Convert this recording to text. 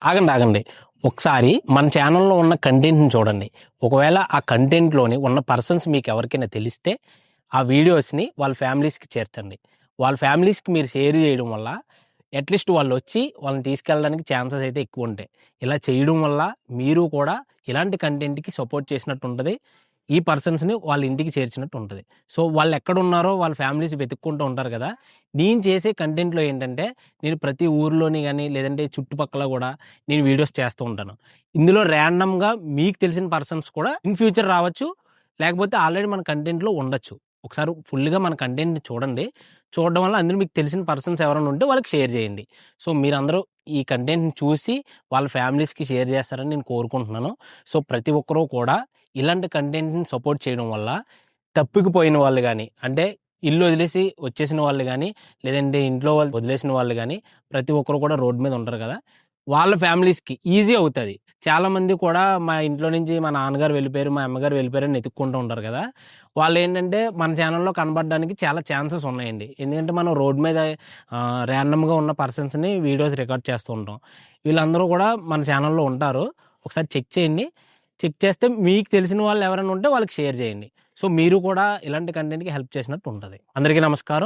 ఆగండి. ఆగండి. ఒకసారి మన ఛానెల్‌లో ఉన్న కంటెంట్‌ని చూడండి. ఒకవేళ ఆ కంటెంట్‌లోని ఉన్న పర్సన్స్ మీకెవరికైనా తెలిస్తే, ఆ వీడియోస్‌ని వాళ్ళ ఫ్యామిలీస్‌కి చేర్చండి. వాళ్ళ ఫ్యామిలీస్‌కి మీరు షేర్ జేయడం వల్ల అట్‌లీస్ట్ వాళ్ళొచ్చి వాళ్ళని తీసుకెళ్ళడానికి ఛాన్సెస్ అయితే ఎక్కువుంటాయి. ఇలా చేయడం వల్ల మీరు కూడా ఇలాంటి కంటెంట్‌కి సపోర్ట్ చేసినట్టుంటది. ఈ పర్సన్స్‌ని వాళ్ళ ఇంటికి చేర్చినట్టుంటది. సో, వాళ్ళెక్కడున్నారో వాళ్ళ ఫ్యామిలీస్ వెతుక్కుంటూ ఉంటారు గదా! నేను చేసే కంటెంట్‌లో ఏంటంటే, నేను ప్రతి ఊర్లోని గాని, లేదంటే చుట్టుపక్కల గూడా నేను వీడియోస్ చేస్తూ ఉంటాను. ఇందులో ర్యాండమ్‌గా మీకు తెలిసిన పర్సన్స్ కూడా ఇన్ ఫ్యూచర్ రావచ్చు. లేకపోతే ఆల్రెడీ మన కంటెంట్‌లో ఉండొచ్చు. ఒకసారి ఫుల్‌గా మన కంటెంట్‌ని చూడండి. చూడడం వల్ల అందులో మీకు తెలిసిన పర్సన్స్ ఎవరైనా ఉంటే వాళ్ళకి షేర్ చేయండి. సో, మీరందరూ ఈ కంటెంట్‌ని చూసి వాళ్ళ ఫ్యామిలీస్‌కి షేర్ చేస్తారని నేను కోరుకుంటున్నాను. సో, ప్రతి ఒక్కరు కూడా ఇలాంటి కంటెంట్‌ని సపోర్ట్ చేయడం వల్ల తప్పిపోయిన వాళ్ళు గాని, అంటే ఇల్లు వదిలేసి వచ్చేసిన వాళ్ళు గాని, లేదంటే ఇంట్లో వాళ్ళు వదిలేసిన వాళ్ళు గాని, ప్రతి ఒక్కరు కూడా రోడ్ మీద ఉంటారు కదా! వాళ్ళ ఫ్యామిలీస్‌కి ఈజీ అవుతది. చాలామంది కూడా మా ఇంట్లో నుంచి మా నాన్నగారు వెళ్ళిపోయారు, మా అమ్మగారు వెళ్ళిపోయారని వెతుక్కుంటూ ఉంటారు కదా! వాళ్ళేంటంటే మన ఛానెల్‌లో కనపడడానికి చాలా ఛాన్సెస్ ఉన్నాయండి. ఎందుకంటే మనం రోడ్ మీద ర్యాండమ్‌గా ఉన్న పర్సన్స్‌ని వీడియోస్ రికార్డ్ చేస్తూ ఉంటాం. వీళ్ళందరూ కూడా మన ఛానెల్‌లో ఉంటారు. ఒకసారి చెక్ చేయండి. చెక్ చేస్తే మీకు తెలిసిన వాళ్ళు ఎవరైనా ఉంటే వాళ్ళకి షేర్ చేయండి. సో, మీరు కూడా ఇలాంటి కంటెంట్‌కి హెల్ప్ చేసినట్టు ఉంటది. అందరికీ నమస్కారం.